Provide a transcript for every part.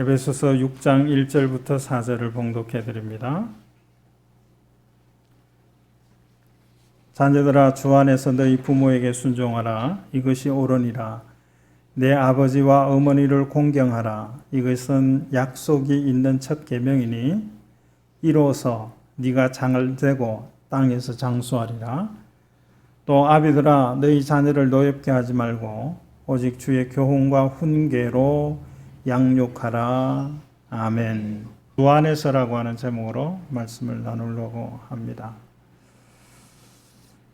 에베소서 6장 1절부터 4절을 봉독해 드립니다. 자녀들아, 주 안에서 너희 부모에게 순종하라. 이것이 옳으니라. 내 아버지와 어머니를 공경하라. 이것은 약속이 있는 첫 계명이니 이로써 네가 장을 재고 땅에서 장수하리라. 또 아비들아, 너희 자녀를 노엽게 하지 말고 오직 주의 교훈과 훈계로 양육하라. 아멘. 주 안에서라고 하는 제목으로 말씀을 나누려고 합니다.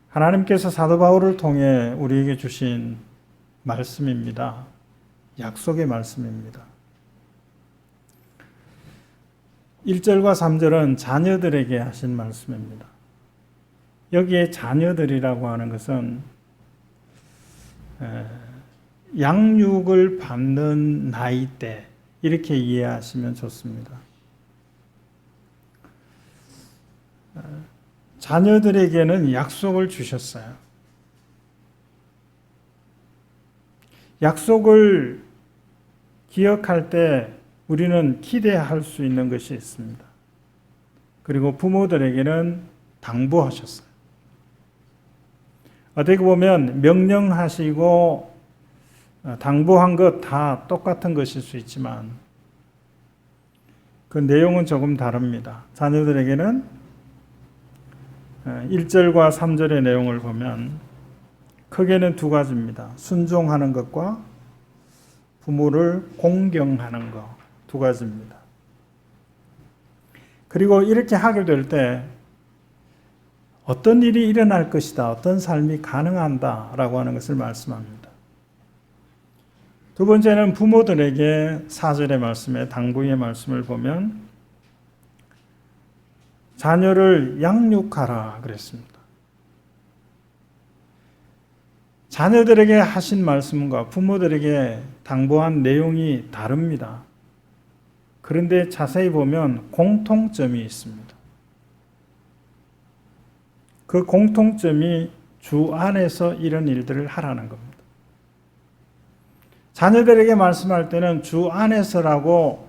하나님께서 사도 바울을 통해 우리에게 주신 말씀입니다. 약속의 말씀입니다. 1절과 3절은 자녀들에게 하신 말씀입니다. 여기에 자녀들이라고 하는 것은 양육을 받는 나이대, 이렇게 이해하시면 좋습니다. 자녀들에게는 약속을 주셨어요. 약속을 기억할 때 우리는 기대할 수 있는 것이 있습니다. 그리고 부모들에게는 당부하셨어요. 어떻게 보면 명령하시고 당부한 것 다 똑같은 것일 수 있지만 그 내용은 조금 다릅니다. 자녀들에게는 1절과 3절의 내용을 보면 크게는 두 가지입니다. 순종하는 것과 부모를 공경하는 것, 두 가지입니다. 그리고 이렇게 하게 될 때 어떤 일이 일어날 것이다, 어떤 삶이 가능한다라고 하는 것을 말씀합니다. 두 번째는 부모들에게 4절의 말씀에 당부의 말씀을 보면 자녀를 양육하라 그랬습니다. 자녀들에게 하신 말씀과 부모들에게 당부한 내용이 다릅니다. 그런데 자세히 보면 공통점이 있습니다. 그 공통점이 주 안에서 이런 일들을 하라는 겁니다. 자녀들에게 말씀할 때는 주 안에서라고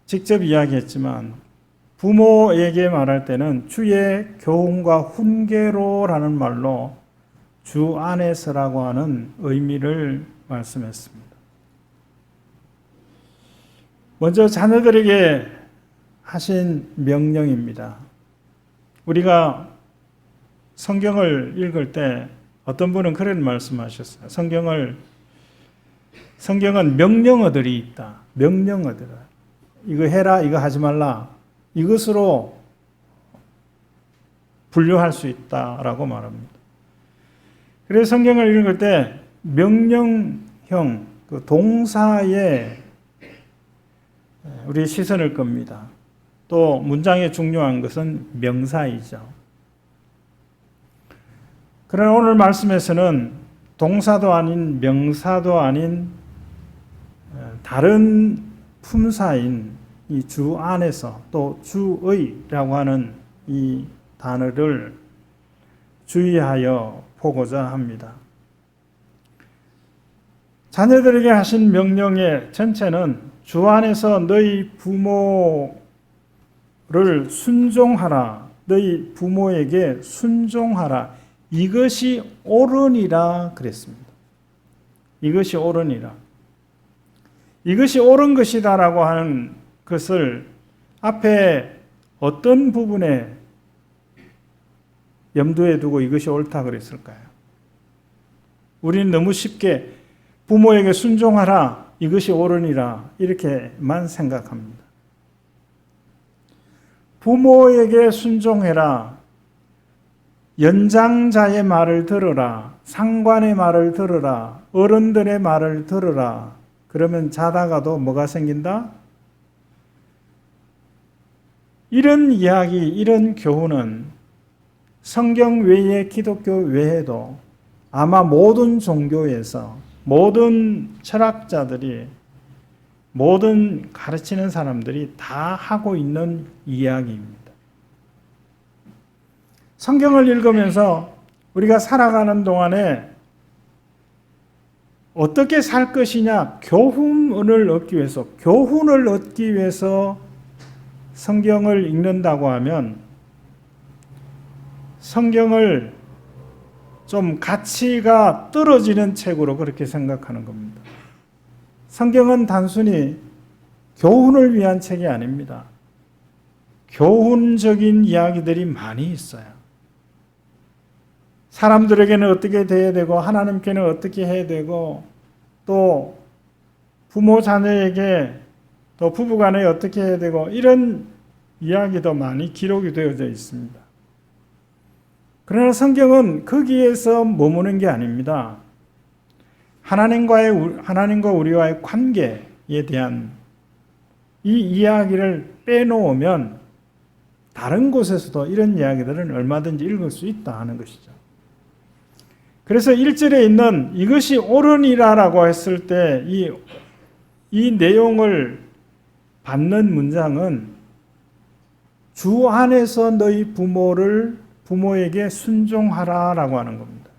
직접 이야기했지만 부모에게 말할 때는 주의 교훈과 훈계로라는 말로 주 안에서라고 하는 의미를 말씀했습니다. 먼저 자녀들에게 하신 명령입니다. 우리가 성경을 읽을 때 어떤 분은 그런 말씀하셨어요. 성경은 명령어들이 있다. 명령어들. 이거 해라, 이거 하지 말라. 이것으로 분류할 수 있다라고 말합니다. 그래서 성경을 읽을 때 명령형, 그 동사에 우리 시선을 겁니다. 또 문장에 중요한 것은 명사이죠. 그러나 오늘 말씀에서는 동사도 아닌 명사도 아닌 다른 품사인 이 주 안에서 또 주의라고 하는 이 단어를 주의하여 보고자 합니다. 자녀들에게 하신 명령의 전체는 주 안에서 너희 부모를 순종하라. 너희 부모에게 순종하라. 이것이 옳으니라 그랬습니다. 이것이 옳으니라. 이것이 옳은 것이다라고 하는 것을 앞에 어떤 부분에 염두에 두고 이것이 옳다 그랬을까요? 우리는 너무 쉽게 부모에게 순종하라, 이것이 옳으니라 이렇게만 생각합니다. 부모에게 순종해라, 연장자의 말을 들으라, 상관의 말을 들으라, 어른들의 말을 들으라. 그러면 자다가도 뭐가 생긴다? 이런 이야기, 이런 교훈은 성경 외에 기독교 외에도 아마 모든 종교에서 모든 철학자들이 모든 가르치는 사람들이 다 하고 있는 이야기입니다. 성경을 읽으면서 우리가 살아가는 동안에 어떻게 살 것이냐? 교훈을 얻기 위해서 성경을 읽는다고 하면 성경을 좀 가치가 떨어지는 책으로 그렇게 생각하는 겁니다. 성경은 단순히 교훈을 위한 책이 아닙니다. 교훈적인 이야기들이 많이 있어요. 사람들에게는 어떻게 돼야 되고 하나님께는 어떻게 해야 되고 또 부모 자녀에게 또 부부간에 어떻게 해야 되고 이런 이야기도 많이 기록이 되어져 있습니다. 그러나 성경은 거기에서 머무는 게 아닙니다. 하나님과 우리와의 관계에 대한 이 이야기를 빼놓으면 다른 곳에서도 이런 이야기들은 얼마든지 읽을 수 있다 하는 것이죠. 그래서 1절에 있는 이것이 옳으니라라고 했을 때 이 내용을 받는 문장은 주 안에서 너희 부모에게 순종하라라고 하는 겁니다.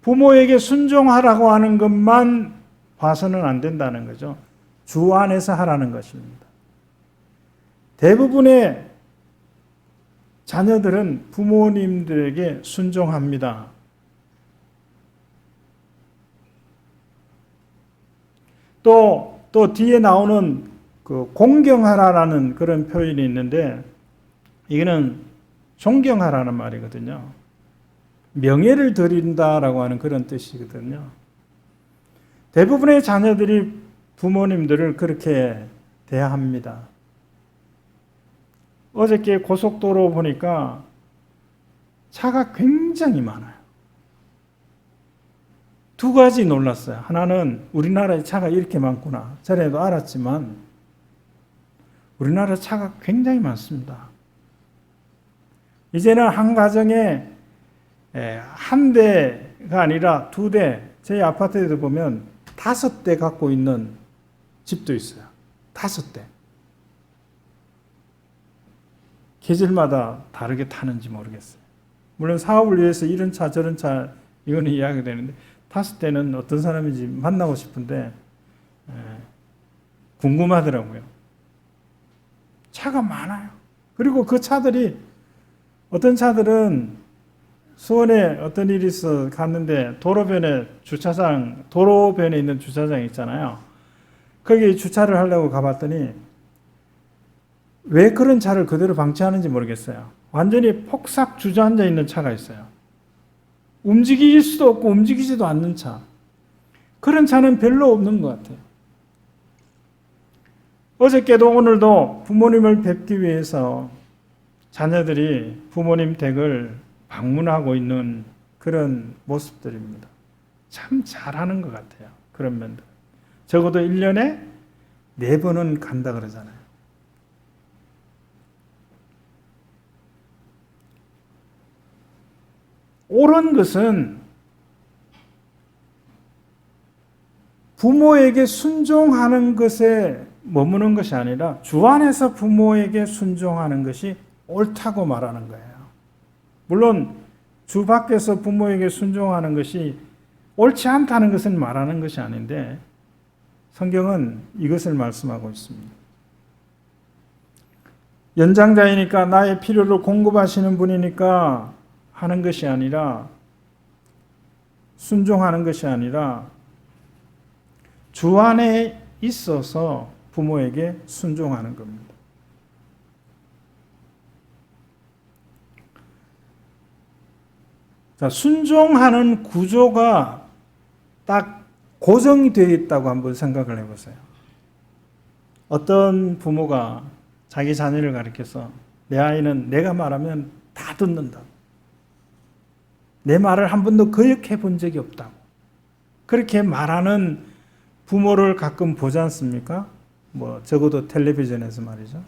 부모에게 순종하라고 하는 것만 봐서는 안 된다는 거죠. 주 안에서 하라는 것입니다. 대부분의 자녀들은 부모님들에게 순종합니다. 또 뒤에 나오는 그 공경하라라는 그런 표현이 있는데 이거는 존경하라는 말이거든요. 명예를 드린다라고 하는 그런 뜻이거든요. 대부분의 자녀들이 부모님들을 그렇게 대합니다. 어저께 고속도로 보니까 차가 굉장히 많아요. 두 가지 놀랐어요. 하나는 우리나라에 차가 이렇게 많구나. 전에도 알았지만 우리나라 차가 굉장히 많습니다. 이제는 한 가정에 한 대가 아니라 두 대, 저희 아파트에도 보면 5대 갖고 있는 집도 있어요. 5대. 계절마다 다르게 타는지 모르겠어요. 물론 사업을 위해서 이런 차 저런 차 이거는 이야기가 되는데 5대는 어떤 사람인지 만나고 싶은데 궁금하더라고요. 차가 많아요. 그리고 그 차들이 어떤 차들은 수원에 어떤 일이 있어 갔는데 도로변에 있는 주차장 있잖아요. 거기 주차를 하려고 가봤더니 왜 그런 차를 그대로 방치하는지 모르겠어요. 완전히 폭삭 주저앉아 있는 차가 있어요. 움직일 수도 없고 움직이지도 않는 차. 그런 차는 별로 없는 것 같아요. 어저께도 오늘도 부모님을 뵙기 위해서 자녀들이 부모님 댁을 방문하고 있는 그런 모습들입니다. 참 잘하는 것 같아요. 그런 면들. 적어도 1년에 4번은 간다 그러잖아요. 옳은 것은 부모에게 순종하는 것에 머무는 것이 아니라 주 안에서 부모에게 순종하는 것이 옳다고 말하는 거예요. 물론 주 밖에서 부모에게 순종하는 것이 옳지 않다는 것은 말하는 것이 아닌데 성경은 이것을 말씀하고 있습니다. 연장자이니까 나의 필요를 공급하시는 분이니까 하는 것이 아니라 순종하는 것이 아니라 주 안에 있어서 부모에게 순종하는 겁니다. 자, 순종하는 구조가 딱 고정이 되어 있다고 한번 생각을 해보세요. 어떤 부모가 자기 자녀를 가리켜서 내 아이는 내가 말하면 다 듣는다. 내 말을 한 번도 거역해 본 적이 없다고. 그렇게 말하는 부모를 가끔 보지 않습니까? 적어도 텔레비전에서 말이죠.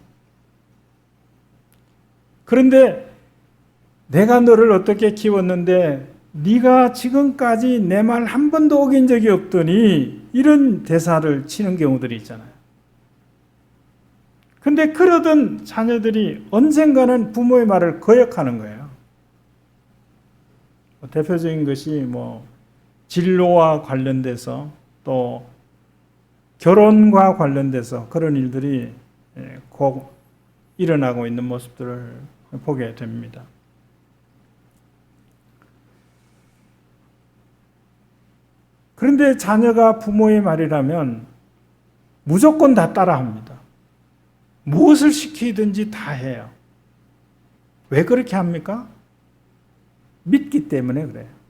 그런데 내가 너를 어떻게 키웠는데 네가 지금까지 내 말 한 번도 어긴 적이 없더니 이런 대사를 치는 경우들이 있잖아요. 근데 그러던 자녀들이 언젠가는 부모의 말을 거역하는 거예요. 대표적인 것이 진로와 관련돼서 또 결혼과 관련돼서 그런 일들이 곧 일어나고 있는 모습들을 보게 됩니다. 그런데 자녀가 부모의 말이라면 무조건 다 따라합니다. 무엇을 시키든지 다 해요. 왜 그렇게 합니까? 믿기 때문에 그래요.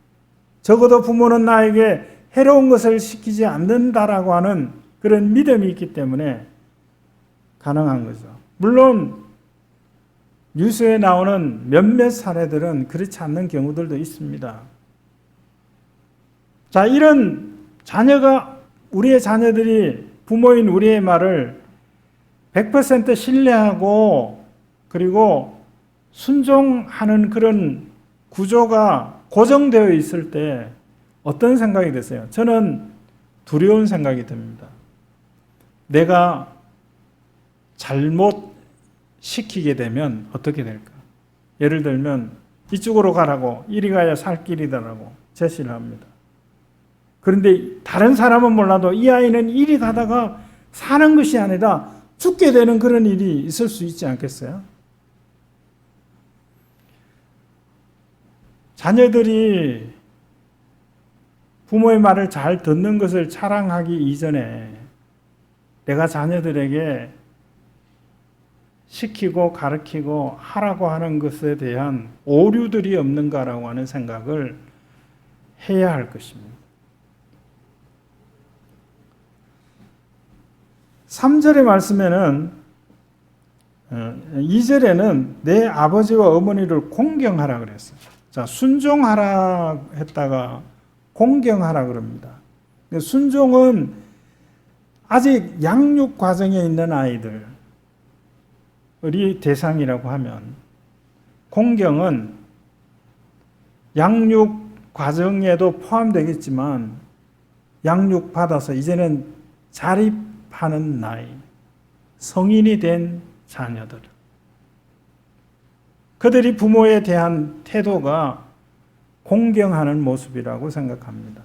적어도 부모는 나에게 해로운 것을 시키지 않는다라고 하는 그런 믿음이 있기 때문에 가능한 거죠. 물론 뉴스에 나오는 몇몇 사례들은 그렇지 않는 경우들도 있습니다. 자, 이런 우리의 자녀들이 부모인 우리의 말을 100% 신뢰하고 그리고 순종하는 그런 구조가 고정되어 있을 때 어떤 생각이 드세요? 저는 두려운 생각이 듭니다. 내가 잘못 시키게 되면 어떻게 될까? 예를 들면 이쪽으로 가라고, 이리 가야 살 길이다라고 제시를 합니다. 그런데 다른 사람은 몰라도 이 아이는 이리 가다가 사는 것이 아니라 죽게 되는 그런 일이 있을 수 있지 않겠어요? 자녀들이 부모의 말을 잘 듣는 것을 자랑하기 이전에 내가 자녀들에게 시키고 가르치고 하라고 하는 것에 대한 오류들이 없는가라고 하는 생각을 해야 할 것입니다. 3절의 말씀에는 2절에는 내 아버지와 어머니를 공경하라 그랬어요. 자, 순종하라 했다가 공경하라 그럽니다. 순종은 아직 양육 과정에 있는 아이들이 대상이라고 하면, 공경은 양육 과정에도 포함되겠지만 양육 받아서 이제는 자립하는 나이, 성인이 된 자녀들, 그들이 부모에 대한 태도가 공경하는 모습이라고 생각합니다.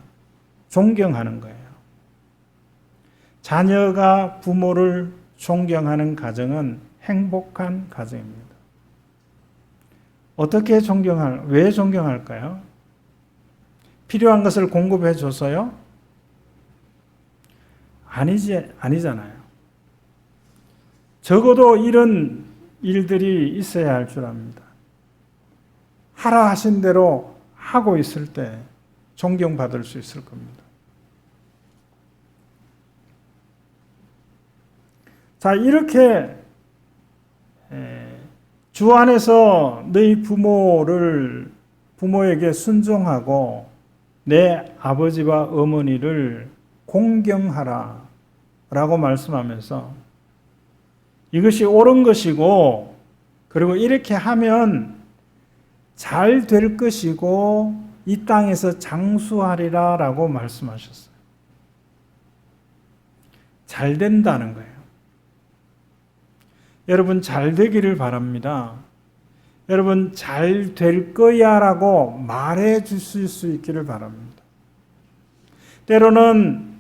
존경하는 거예요. 자녀가 부모를 존경하는 가정은 행복한 가정입니다. 왜 존경할까요? 필요한 것을 공급해 줘서요? 아니잖아요. 적어도 이런 일들이 있어야 할 줄 압니다. 하라 하신 대로 하고 있을 때 존경받을 수 있을 겁니다. 자, 이렇게 주 안에서 너희 부모에게 순종하고 내 아버지와 어머니를 공경하라 라고 말씀하면서 이것이 옳은 것이고, 그리고 이렇게 하면 잘 될 것이고 이 땅에서 장수하리라 라고 말씀하셨어요. 잘 된다는 거예요. 여러분, 잘 되기를 바랍니다. 여러분, 잘 될 거야 라고 말해 주실 수 있기를 바랍니다. 때로는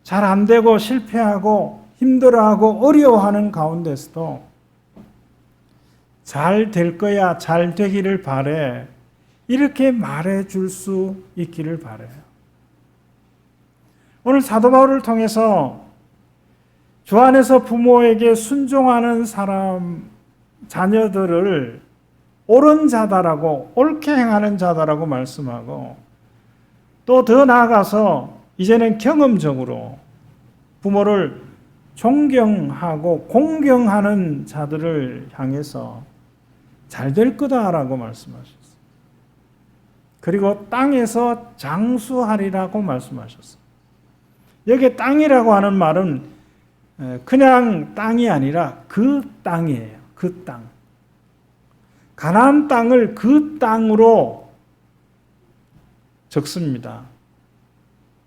잘 안 되고 실패하고 힘들어하고 어려워하는 가운데서도 잘 될 거야, 잘 되기를 바래, 이렇게 말해 줄 수 있기를 바래요. 오늘 사도 바울을 통해서 주 안에서 부모에게 순종하는 자녀들을 옳은 자다라고, 옳게 행하는 자다라고 말씀하고, 또 더 나아가서 이제는 경험적으로 부모를 존경하고 공경하는 자들을 향해서 잘 될 거다라고 말씀하셨어요. 그리고 땅에서 장수하리라고 말씀하셨어요. 여기 땅이라고 하는 말은 그냥 땅이 아니라 그 땅이에요. 그 땅. 가나안 땅을 그 땅으로 적습니다.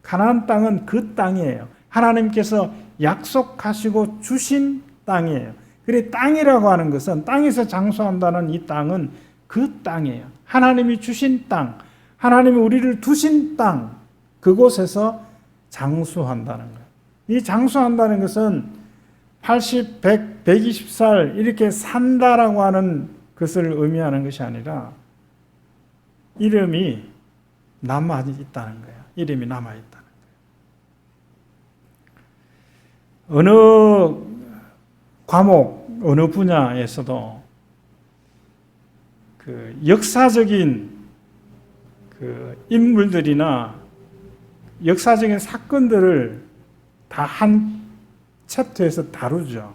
가나안 땅은 그 땅이에요. 하나님께서 약속하시고 주신 땅이에요. 그래, 땅이라고 하는 것은, 땅에서 장수한다는 이 땅은 그 땅이에요. 하나님이 주신 땅, 하나님이 우리를 두신 땅, 그곳에서 장수한다는 거예요. 이 장수한다는 것은 80, 100, 120살 이렇게 산다라고 하는 것을 의미하는 것이 아니라 이름이 남아있다는 거예요. 이름이 남아있다는 거예요. 어느 과목, 어느 분야에서도 그 역사적인 그 인물들이나 역사적인 사건들을 다 한 챕터에서 다루죠.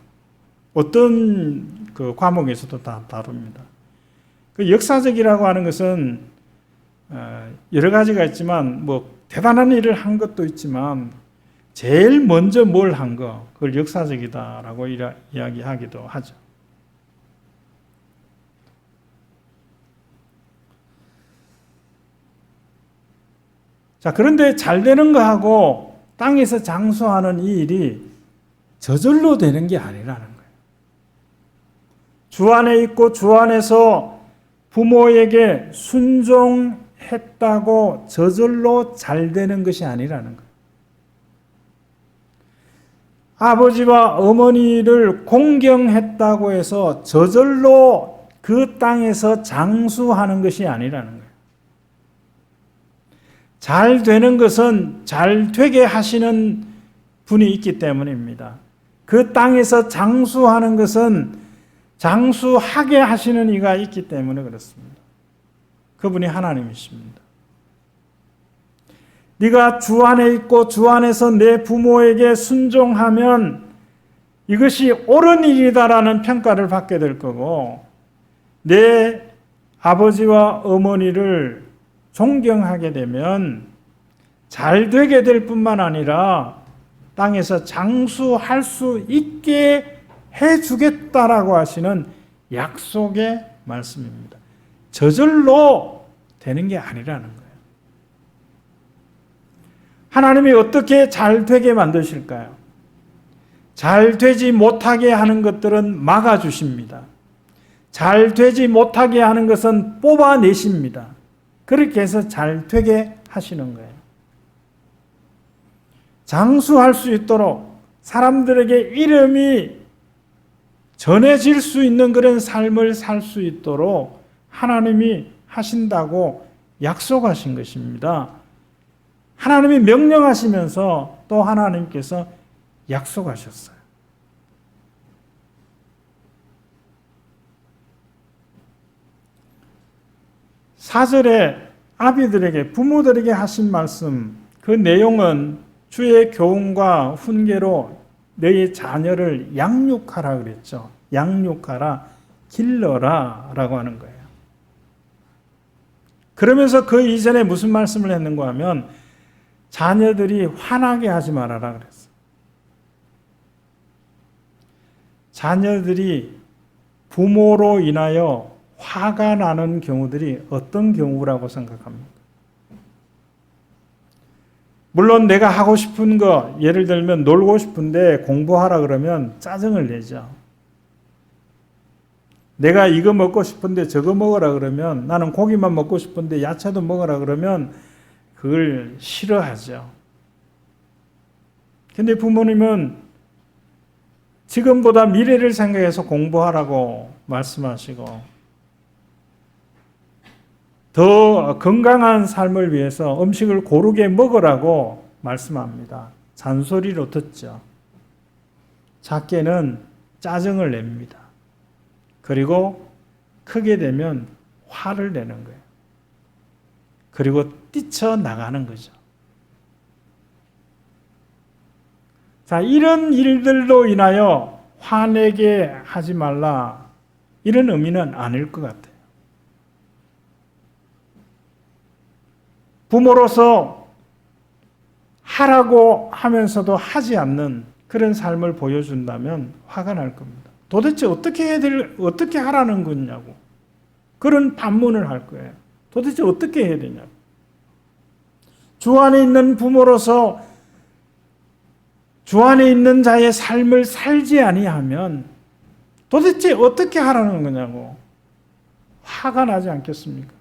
어떤 그 과목에서도 다 다룹니다. 그 역사적이라고 하는 것은 여러 가지가 있지만 뭐 대단한 일을 한 것도 있지만 제일 먼저 뭘 한 거, 그걸 역사적이다라고 이야기하기도 하죠. 자, 그런데 잘 되는 거하고 땅에서 장수하는 이 일이 저절로 되는 게 아니라는 거예요. 주 안에 있고 주 안에서 부모에게 순종했다고 저절로 잘 되는 것이 아니라는 거예요. 아버지와 어머니를 공경했다고 해서 저절로 그 땅에서 장수하는 것이 아니라는 거예요. 잘 되는 것은 잘 되게 하시는 분이 있기 때문입니다. 그 땅에서 장수하는 것은 장수하게 하시는 이가 있기 때문에 그렇습니다. 그분이 하나님이십니다. 네가 주 안에 있고 주 안에서 내 부모에게 순종하면 이것이 옳은 일이다라는 평가를 받게 될 거고, 내 아버지와 어머니를 존경하게 되면 잘 되게 될 뿐만 아니라 땅에서 장수할 수 있게 해주겠다라고 하시는 약속의 말씀입니다. 저절로 되는 게 아니라는 거예요. 하나님이 어떻게 잘 되게 만드실까요? 잘 되지 못하게 하는 것들은 막아주십니다. 잘 되지 못하게 하는 것은 뽑아내십니다. 그렇게 해서 잘 되게 하시는 거예요. 장수할 수 있도록 사람들에게 이름이 전해질 수 있는 그런 삶을 살 수 있도록 하나님이 하신다고 약속하신 것입니다. 하나님이 명령하시면서 또 하나님께서 약속하셨어요. 사절에 아비들에게, 부모들에게 하신 말씀, 그 내용은 주의 교훈과 훈계로 너희 자녀를 양육하라 그랬죠. 양육하라, 길러라 라고 하는 거예요. 그러면서 그 이전에 무슨 말씀을 했는가 하면 자녀들이 화나게 하지 말아라 그랬어요. 자녀들이 부모로 인하여 화가 나는 경우들이 어떤 경우라고 생각합니까? 물론 내가 하고 싶은 거, 예를 들면 놀고 싶은데 공부하라 그러면 짜증을 내죠. 내가 이거 먹고 싶은데 저거 먹으라 그러면, 나는 고기만 먹고 싶은데 야채도 먹으라 그러면 그걸 싫어하죠. 근데 부모님은 지금보다 미래를 생각해서 공부하라고 말씀하시고, 더 건강한 삶을 위해서 음식을 고르게 먹으라고 말씀합니다. 잔소리로 듣죠. 작게는 짜증을 냅니다. 그리고 크게 되면 화를 내는 거예요. 그리고 뛰쳐나가는 거죠. 자, 이런 일들로 인하여 화내게 하지 말라, 이런 의미는 아닐 것 같아요. 부모로서 하라고 하면서도 하지 않는 그런 삶을 보여준다면 화가 날 겁니다. 도대체 어떻게 하라는 거냐고. 그런 반문을 할 거예요. 도대체 어떻게 해야 되냐고. 주 안에 있는 부모로서 주 안에 있는 자의 삶을 살지 아니하면 도대체 어떻게 하라는 거냐고. 화가 나지 않겠습니까?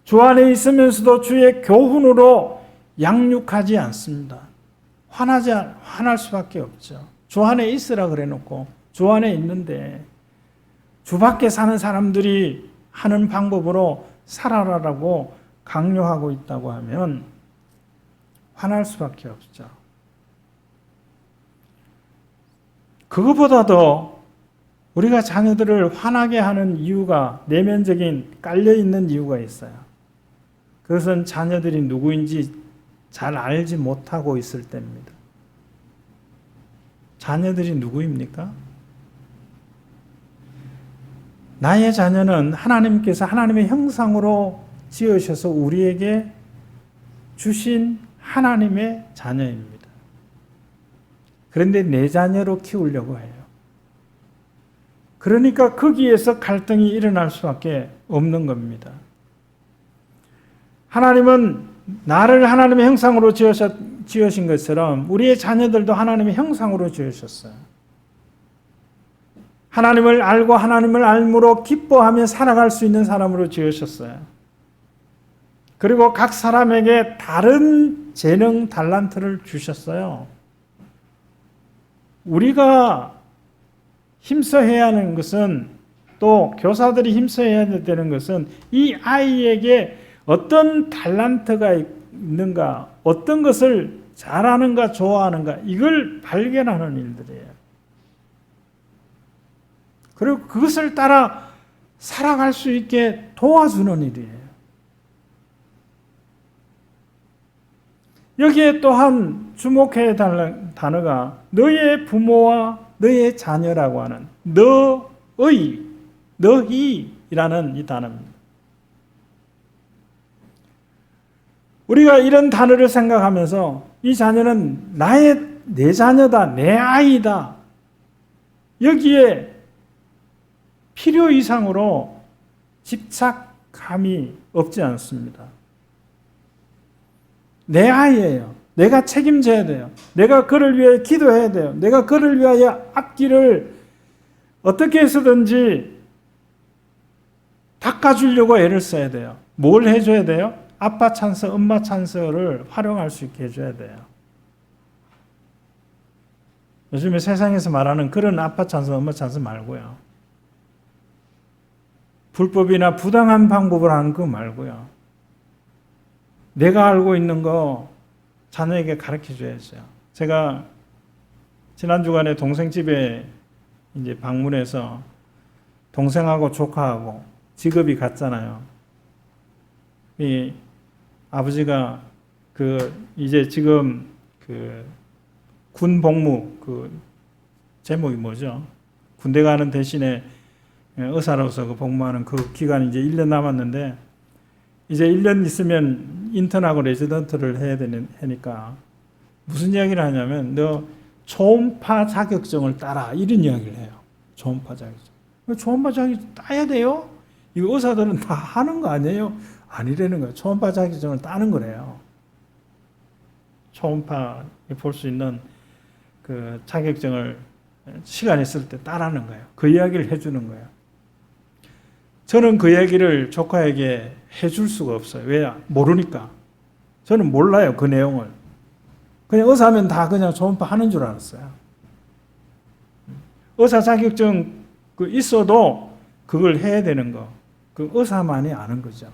주 안에 있으면서도 주의 교훈으로 양육하지 않습니다. 화날 수밖에 없죠. 주 안에 있으라 그래 놓고 주 안에 있는데 주 밖에 사는 사람들이 하는 방법으로 살아라라고 강요하고 있다고 하면 화날 수밖에 없죠. 그것보다도 우리가 자녀들을 화나게 하는 이유가 내면적인 깔려있는 이유가 있어요. 그것은 자녀들이 누구인지 잘 알지 못하고 있을 때입니다. 자녀들이 누구입니까? 나의 자녀는 하나님께서 하나님의 형상으로 지으셔서 우리에게 주신 하나님의 자녀입니다. 그런데 내 자녀로 키우려고 해요. 그러니까 거기에서 갈등이 일어날 수밖에 없는 겁니다. 하나님은 나를 하나님의 형상으로 지으신 것처럼 우리의 자녀들도 하나님의 형상으로 지으셨어요. 하나님을 알고 하나님을 알므로 기뻐하며 살아갈 수 있는 사람으로 지으셨어요. 그리고 각 사람에게 다른 재능, 달란트를 주셨어요. 우리가 힘써야 하는 것은, 또 교사들이 힘써야 되는 것은 이 아이에게 어떤 달란트가 있는가, 어떤 것을 잘하는가, 좋아하는가, 이걸 발견하는 일들이에요. 그리고 그것을 따라 살아갈 수 있게 도와주는 일이에요. 여기에 또한 주목해야 할 단어가 너의 부모와 너의 자녀라고 하는 너희라는 이 단어입니다. 우리가 이런 단어를 생각하면서 이 자녀는 내 자녀다, 내 아이다. 여기에 필요 이상으로 집착감이 없지 않습니다. 내 아이예요. 내가 책임져야 돼요. 내가 그를 위해 기도해야 돼요. 내가 그를 위하여 앞길을 어떻게 해서든지 닦아주려고 애를 써야 돼요. 뭘 해줘야 돼요? 아빠 찬스, 엄마 찬스를 활용할 수 있게 해줘야 돼요. 요즘에 세상에서 말하는 그런 아빠 찬스, 엄마 찬스 말고요. 불법이나 부당한 방법을 하는 거 말고요. 내가 알고 있는 거 자녀에게 가르쳐줘야죠. 제가 지난 주간에 동생 집에 이제 방문해서 동생하고 조카하고 직업이 같잖아요. 이 아버지가 이제 지금 군 복무 제목이 뭐죠? 군대 가는 대신에 의사로서 복무하는 그 기간이 이제 1년 남았는데 이제 1년 있으면 인턴하고 레지던트를 해야 하니까 무슨 이야기를 하냐면 너 초음파 자격증을 따라 이런 이야기를 해요. 초음파 자격증. 초음파 자격증 따야 돼요? 이거 의사들은 다 하는 거 아니에요? 아니라는 거예요. 초음파 자격증을 따는 거래요. 초음파 볼 수 있는 그 자격증을 시간 있을 때 따라는 거예요. 그 이야기를 해주는 거예요. 저는 그 얘기를 조카에게 해줄 수가 없어요. 왜? 모르니까. 저는 몰라요, 그 내용을. 그냥 의사하면 다 그냥 초음파 하는 줄 알았어요. 의사 자격증 있어도 그걸 해야 되는 거. 그 의사만이 아는 거죠.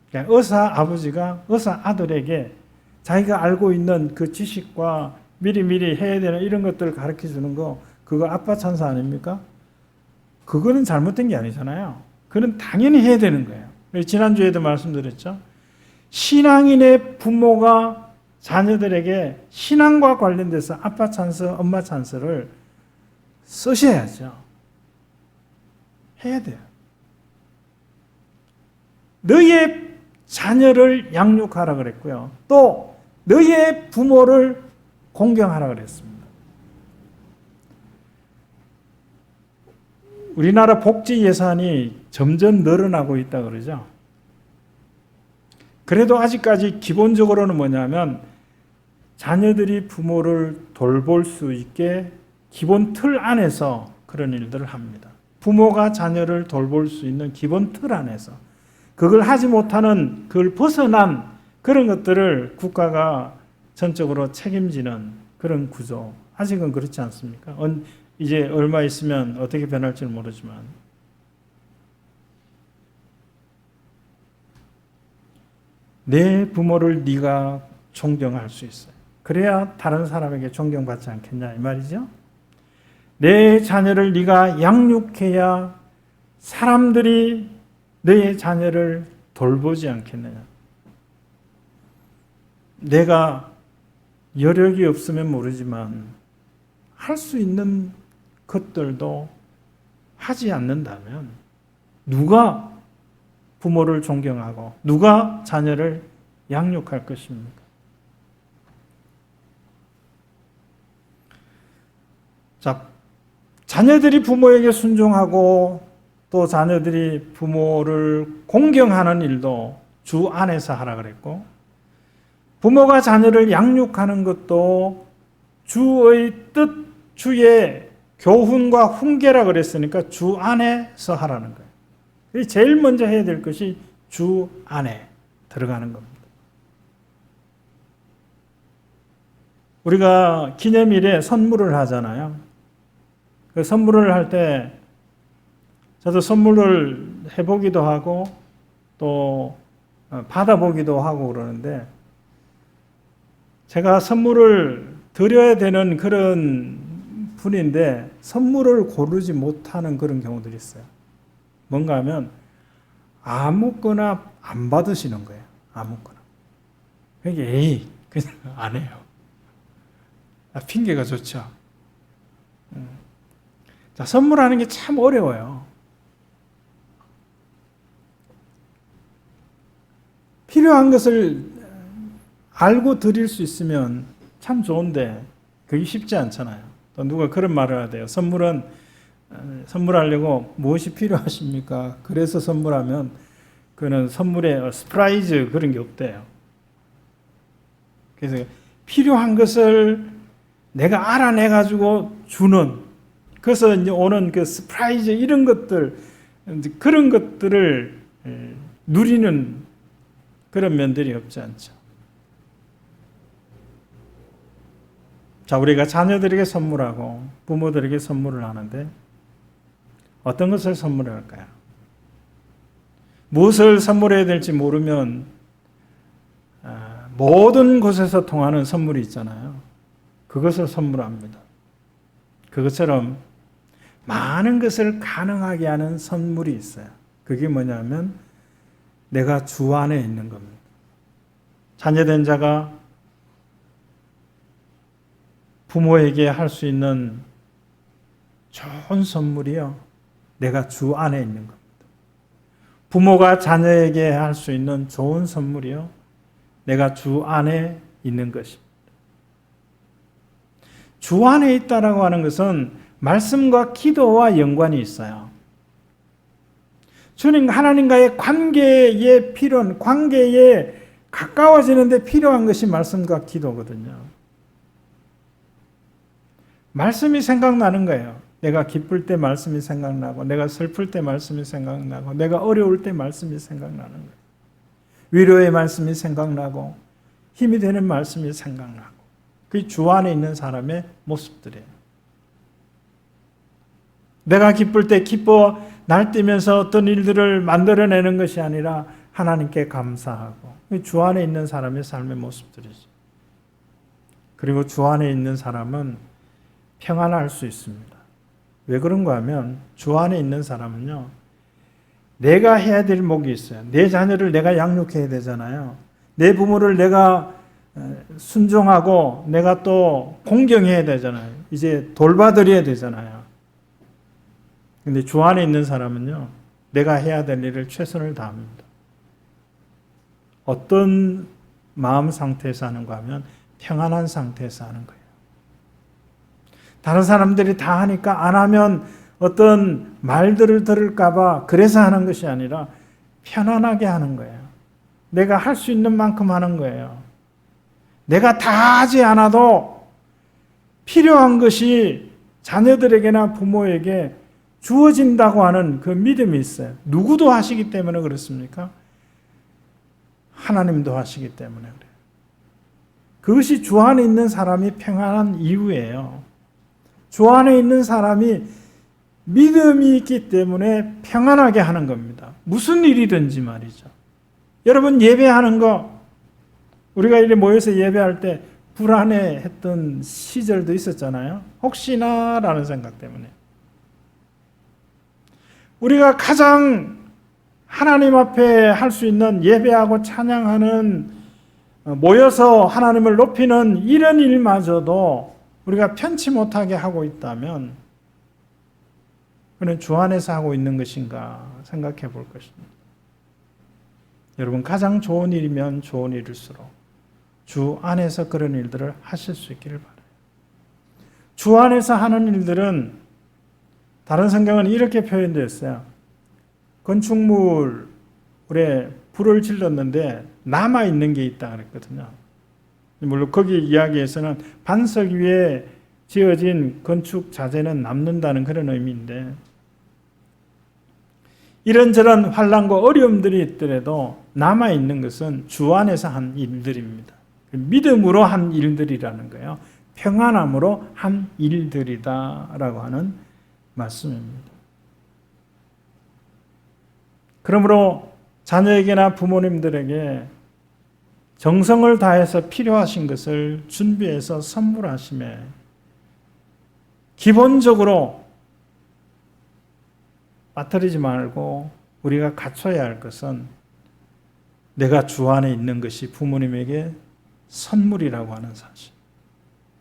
그러니까 의사 아버지가 의사 아들에게 자기가 알고 있는 그 지식과 미리미리 해야 되는 이런 것들을 가르쳐 주는 거, 그거 아빠 찬사 아닙니까? 그거는 잘못된 게 아니잖아요. 그건 당연히 해야 되는 거예요. 지난주에도 말씀드렸죠. 신앙인의 부모가 자녀들에게 신앙과 관련돼서 아빠 찬스, 엄마 찬스를 쓰셔야죠. 해야 돼요. 너의 자녀를 양육하라 그랬고요. 또 너의 부모를 공경하라 그랬습니다. 우리나라 복지 예산이 점점 늘어나고 있다 그러죠. 그래도 아직까지 기본적으로는 뭐냐면 자녀들이 부모를 돌볼 수 있게 기본 틀 안에서 그런 일들을 합니다. 부모가 자녀를 돌볼 수 있는 기본 틀 안에서. 그걸 하지 못하는, 그걸 벗어난 그런 것들을 국가가 전적으로 책임지는 그런 구조. 아직은 그렇지 않습니까? 이제 얼마 있으면 어떻게 변할지는 모르지만. 내 부모를 네가 존경할 수 있어요. 그래야 다른 사람에게 존경받지 않겠냐 이 말이죠. 내 자녀를 네가 양육해야 사람들이 너의 자녀를 돌보지 않겠느냐. 내가 여력이 없으면 모르지만 할 수 있는 것들도 하지 않는다면 누가 부모를 존경하고 누가 자녀를 양육할 것입니까? 자, 자녀들이 부모에게 순종하고 또 자녀들이 부모를 공경하는 일도 주 안에서 하라 그랬고, 부모가 자녀를 양육하는 것도 주의 뜻, 주의 교훈과 훈계라 그랬으니까 주 안에서 하라는 거예요. 제일 먼저 해야 될 것이 주 안에 들어가는 겁니다. 우리가 기념일에 선물을 하잖아요. 그 선물을 할 때 저도 선물을 해보기도 하고 또 받아보기도 하고 그러는데, 제가 선물을 드려야 되는 그런 분인데 선물을 고르지 못하는 그런 경우들이 있어요. 뭔가 하면 아무거나 안 받으시는 거예요. 아무거나. 그게 그냥 안 해요. 핑계가 좋죠. 자, 선물하는 게 참 어려워요. 필요한 것을 알고 드릴 수 있으면 참 좋은데 그게 쉽지 않잖아요. 또 누가 그런 말을 하대요. 선물하려고 무엇이 필요하십니까? 그래서 선물하면 그는 선물에 서프라이즈 그런 게 없대요. 그래서 필요한 것을 내가 알아내 가지고 주는, 그래서 이제 오는 그 서프라이즈 이런 것들, 그런 것들을 누리는 그런 면들이 없지 않죠. 자, 우리가 자녀들에게 선물하고 부모들에게 선물을 하는데 어떤 것을 선물할까요? 무엇을 선물해야 될지 모르면 모든 곳에서 통하는 선물이 있잖아요. 그것을 선물합니다. 그것처럼 많은 것을 가능하게 하는 선물이 있어요. 그게 뭐냐면 내가 주 안에 있는 겁니다. 자녀된 자가 부모에게 할 수 있는 좋은 선물이요, 내가 주 안에 있는 겁니다. 부모가 자녀에게 할 수 있는 좋은 선물이요, 내가 주 안에 있는 것입니다. 주 안에 있다라고 하는 것은 말씀과 기도와 연관이 있어요. 주님 하나님과의 관계에 필요한, 관계에 가까워지는데 필요한 것이 말씀과 기도거든요. 말씀이 생각나는 거예요. 내가 기쁠 때 말씀이 생각나고, 내가 슬플 때 말씀이 생각나고, 내가 어려울 때 말씀이 생각나는 거예요. 위로의 말씀이 생각나고, 힘이 되는 말씀이 생각나고, 그게 주 안에 있는 사람의 모습들이에요. 내가 기쁠 때 기뻐 날뛰면서 어떤 일들을 만들어내는 것이 아니라 하나님께 감사하고, 주 안에 있는 사람의 삶의 모습들이죠. 그리고 주 안에 있는 사람은 평안할 수 있습니다. 왜 그런가 하면 주 안에 있는 사람은요, 내가 해야 될 목이 있어요. 내 자녀를 내가 양육해야 되잖아요. 내 부모를 내가 순종하고 내가 또 공경해야 되잖아요. 이제 돌봐드려야 되잖아요. 근데 주 안에 있는 사람은요, 내가 해야 될 일을 최선을 다합니다. 어떤 마음 상태에서 하는가 하면 평안한 상태에서 하는 거예요. 다른 사람들이 다 하니까 안 하면 어떤 말들을 들을까 봐 그래서 하는 것이 아니라 편안하게 하는 거예요. 내가 할 수 있는 만큼 하는 거예요. 내가 다 하지 않아도 필요한 것이 자녀들에게나 부모에게 주어진다고 하는 그 믿음이 있어요. 누구도 하시기 때문에 그렇습니까? 하나님도 하시기 때문에 그래요. 그것이 주 안에 있는 사람이 평안한 이유예요. 주 안에 있는 사람이 믿음이 있기 때문에 평안하게 하는 겁니다. 무슨 일이든지 말이죠. 여러분 예배하는 거, 우리가 이렇게 모여서 예배할 때 불안해했던 시절도 있었잖아요. 혹시나라는 생각 때문에. 우리가 가장 하나님 앞에 할 수 있는 예배하고 찬양하는, 모여서 하나님을 높이는 이런 일마저도 우리가 편치 못하게 하고 있다면 그는 주 안에서 하고 있는 것인가 생각해 볼 것입니다. 여러분, 가장 좋은 일이면 좋은 일일수록 주 안에서 그런 일들을 하실 수 있기를 바라요. 주 안에서 하는 일들은 다른 성경은 이렇게 표현되어 있어요. 건축물에 불을 질렀는데 남아있는 게 있다 그랬거든요. 물론 거기 이야기에서는 반석 위에 지어진 건축 자재는 남는다는 그런 의미인데, 이런저런 환난과 어려움들이 있더라도 남아있는 것은 주 안에서 한 일들입니다. 믿음으로 한 일들이라는 거예요. 평안함으로 한 일들이다라고 하는 말씀입니다. 그러므로 자녀에게나 부모님들에게 정성을 다해서 필요하신 것을 준비해서 선물하심에 기본적으로 빠뜨리지 말고 우리가 갖춰야 할 것은 내가 주 안에 있는 것이 부모님에게 선물이라고 하는 사실.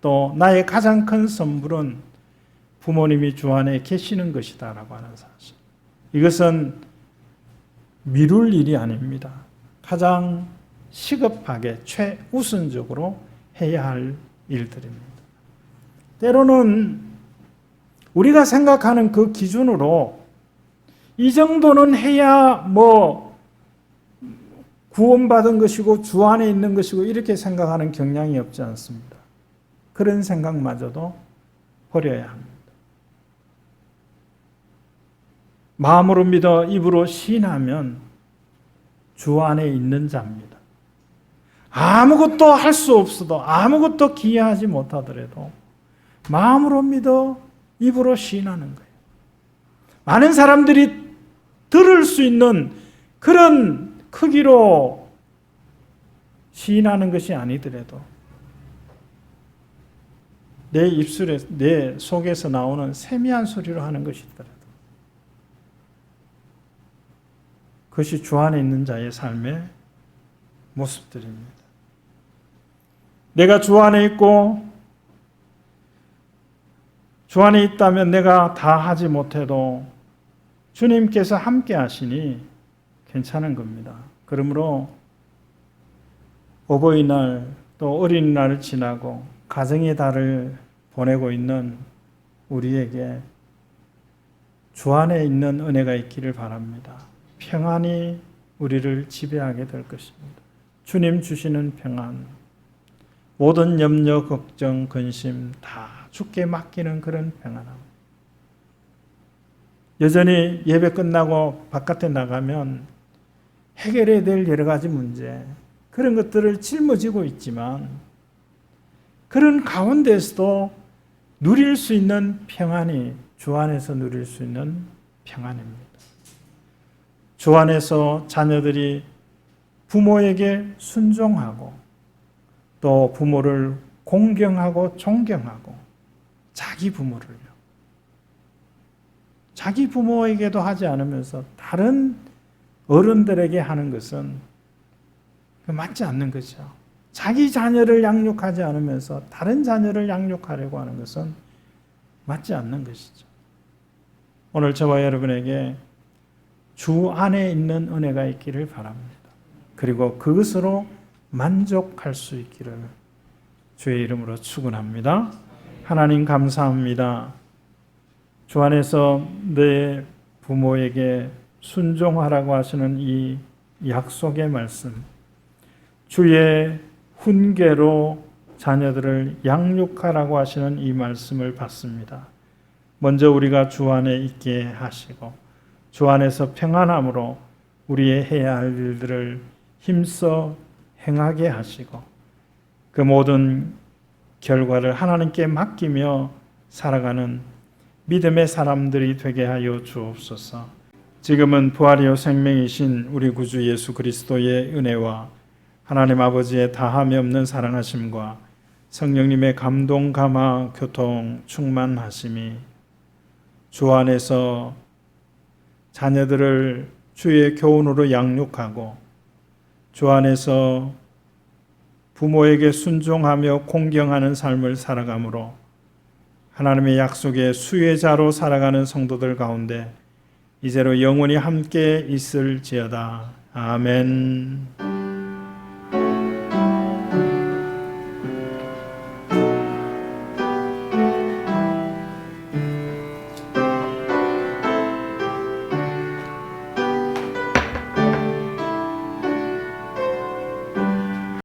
또 나의 가장 큰 선물은 부모님이 주 안에 계시는 것이다라고 하는 사실. 이것은 미룰 일이 아닙니다. 가장 시급하게 최우선적으로 해야 할 일들입니다. 때로는 우리가 생각하는 그 기준으로 이 정도는 해야 구원받은 것이고 주 안에 있는 것이고 이렇게 생각하는 경향이 없지 않습니다. 그런 생각마저도 버려야 합니다. 마음으로 믿어 입으로 시인하면 주 안에 있는 자입니다. 아무것도 할 수 없어도, 아무것도 기여하지 못하더라도 마음으로 믿어 입으로 시인하는 거예요. 많은 사람들이 들을 수 있는 그런 크기로 시인하는 것이 아니더라도 내 입술에, 내 속에서 나오는 세미한 소리로 하는 것이 있더라도 그것이 주 안에 있는 자의 삶의 모습들입니다. 내가 주 안에 있고 주 안에 있다면 내가 다 하지 못해도 주님께서 함께 하시니 괜찮은 겁니다. 그러므로 어버이날 또 어린이날을 지나고 가정의 달을 보내고 있는 우리에게 주 안에 있는 은혜가 있기를 바랍니다. 평안이 우리를 지배하게 될 것입니다. 주님 주시는 평안, 모든 염려, 걱정, 근심 다 주께 맡기는 그런 평안함. 여전히 예배 끝나고 바깥에 나가면 해결해야 될 여러 가지 문제, 그런 것들을 짊어지고 있지만 그런 가운데서도 누릴 수 있는 평안이 주 안에서 누릴 수 있는 평안입니다. 주 안에서 자녀들이 부모에게 순종하고 또 부모를 공경하고 존경하고 자기 부모를요. 자기 부모에게도 하지 않으면서 다른 어른들에게 하는 것은 맞지 않는 거죠. 자기 자녀를 양육하지 않으면서 다른 자녀를 양육하려고 하는 것은 맞지 않는 것이죠. 오늘 저와 여러분에게 주 안에 있는 은혜가 있기를 바랍니다. 그리고 그것으로 만족할 수 있기를 주의 이름으로 축원합니다. 하나님 감사합니다. 주 안에서 내 부모에게 순종하라고 하시는 이 약속의 말씀, 주의 훈계로 자녀들을 양육하라고 하시는 이 말씀을 받습니다. 먼저 우리가 주 안에 있게 하시고 주 안에서 평안함으로 우리의 해야 할 일들을 힘써 행하게 하시고 그 모든 결과를 하나님께 맡기며 살아가는 믿음의 사람들이 되게 하여 주옵소서. 지금은 부활이요 생명이신 우리 구주 예수 그리스도의 은혜와 하나님 아버지의 다함이 없는 사랑하심과 성령님의 감동, 감화, 교통, 충만하심이 주 안에서 자녀들을 주의 교훈으로 양육하고 주 안에서 부모에게 순종하며 공경하는 삶을 살아가므로 하나님의 약속의 수혜자로 살아가는 성도들 가운데 이제로 영원히 함께 있을지어다. 아멘.